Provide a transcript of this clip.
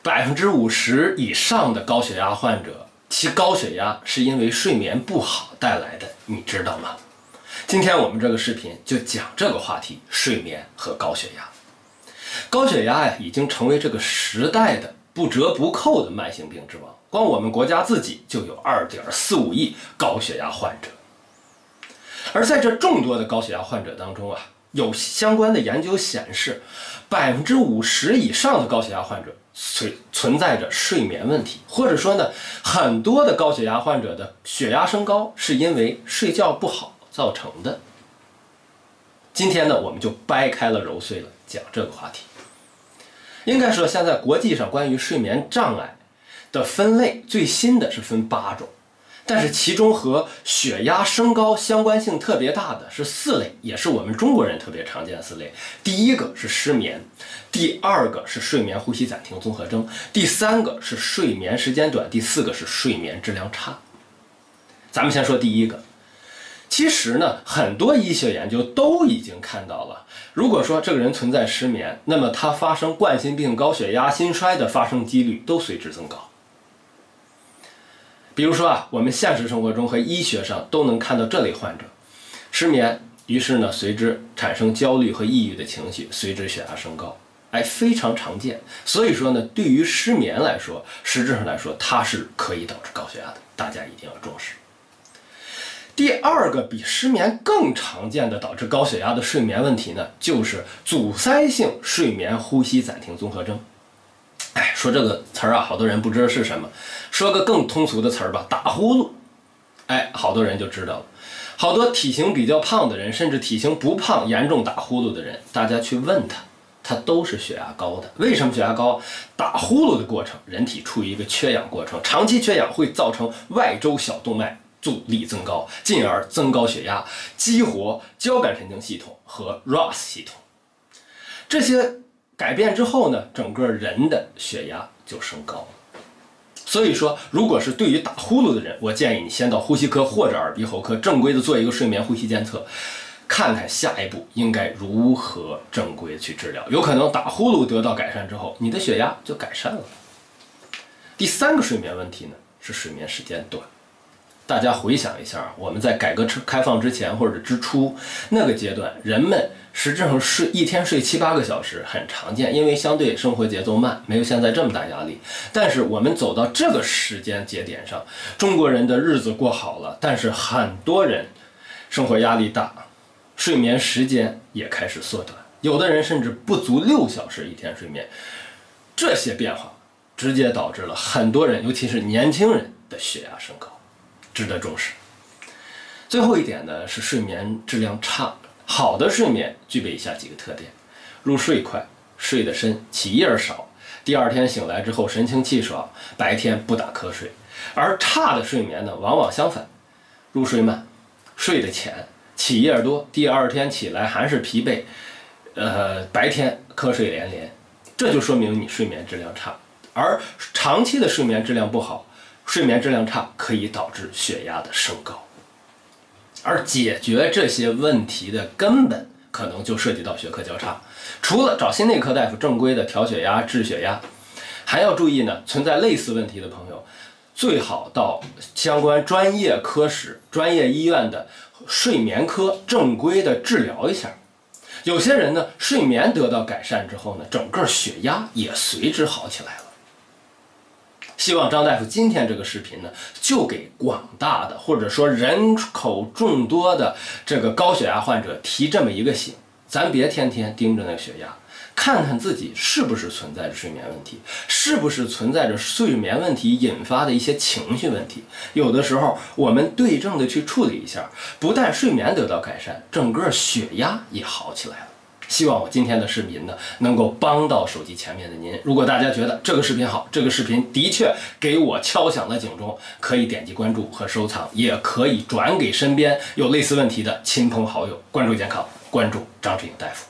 50%以上的高血压患者，其高血压是因为睡眠不好带来的，你知道吗？今天我们这个视频就讲这个话题：睡眠和高血压。高血压呀，已经成为这个时代的不折不扣的慢性病之王。光我们国家自己就有2.45亿高血压患者。而在这众多的高血压患者当中啊，有相关的研究显示，50%以上的高血压患者存在着睡眠问题，或者说呢，很多的高血压患者的血压升高是因为睡觉不好造成的。今天呢，我们就掰开了揉碎了讲这个话题。应该说，现在国际上关于睡眠障碍的分类最新的是分8种，但是其中和血压升高相关性特别大的是4类，也是我们中国人特别常见的4类。第一个是失眠，第二个是睡眠呼吸暂停综合征，第三个是睡眠时间短，第4个是睡眠质量差。咱们先说第一个。其实呢，很多医学研究都已经看到了，如果说这个人存在失眠，那么他发生冠心病、高血压、心衰的发生几率都随之增高。比如说啊，我们现实生活中和医学上都能看到这类患者，失眠，于是呢随之产生焦虑和抑郁的情绪，随之血压升高，非常常见。所以说呢，对于失眠来说，实质上来说，它是可以导致高血压的，大家一定要重视。第二个比失眠更常见的导致高血压的睡眠问题呢，就是阻塞性睡眠呼吸暂停综合征。说这个词儿啊，好多人不知道是什么。说个更通俗的词儿吧，打呼噜。好多人就知道了。好多体型比较胖的人，甚至体型不胖严重打呼噜的人，大家去问他都是血压高的。为什么血压高？打呼噜的过程，人体处于一个缺氧过程，长期缺氧会造成外周小动脉阻力增高，进而增高血压，激活交感神经系统和 ROS 系统。这些改变之后呢，整个人的血压就升高了。所以说，如果是对于打呼噜的人，我建议你先到呼吸科或者耳鼻喉科正规的做一个睡眠呼吸监测，看看下一步应该如何正规的去治疗。有可能打呼噜得到改善之后，你的血压就改善了。第3个睡眠问题呢，是睡眠时间短。大家回想一下，我们在改革开放之前或者之初那个阶段，人们实质上一天睡7、8个小时很常见，因为相对生活节奏慢，没有现在这么大压力。但是我们走到这个时间节点上，中国人的日子过好了，但是很多人生活压力大，睡眠时间也开始缩短，有的人甚至不足6小时一天睡眠。这些变化直接导致了很多人，尤其是年轻人的血压升高，值得重视。最后一点呢，是睡眠质量差。好的睡眠具备以下几个特点：入睡快，睡得深，起夜少，第二天醒来之后神清气爽，白天不打瞌睡。而差的睡眠呢，往往相反，入睡慢，睡得浅，起夜多，第二天起来还是疲惫，白天瞌睡连连。这就说明你睡眠质量差。而长期的睡眠质量不好，睡眠质量差可以导致血压的升高。而解决这些问题的根本，可能就涉及到学科交叉。除了找心内科大夫正规的调血压、治血压，还要注意呢，存在类似问题的朋友，最好到相关专业科室、专业医院的睡眠科正规的治疗一下。有些人呢，睡眠得到改善之后呢，整个血压也随之好起来了。希望张大夫今天这个视频呢，就给广大的或者说人口众多的这个高血压患者提这么一个醒，咱别天天盯着那个血压，看看自己是不是存在着睡眠问题，是不是存在着睡眠问题引发的一些情绪问题。有的时候我们对症的去处理一下，不但睡眠得到改善，整个血压也好起来了。希望我今天的视频呢，能够帮到手机前面的您。如果大家觉得这个视频好，这个视频的确给我敲响了警钟，可以点击关注和收藏，也可以转给身边有类似问题的亲朋好友。关注健康，关注张志颖大夫。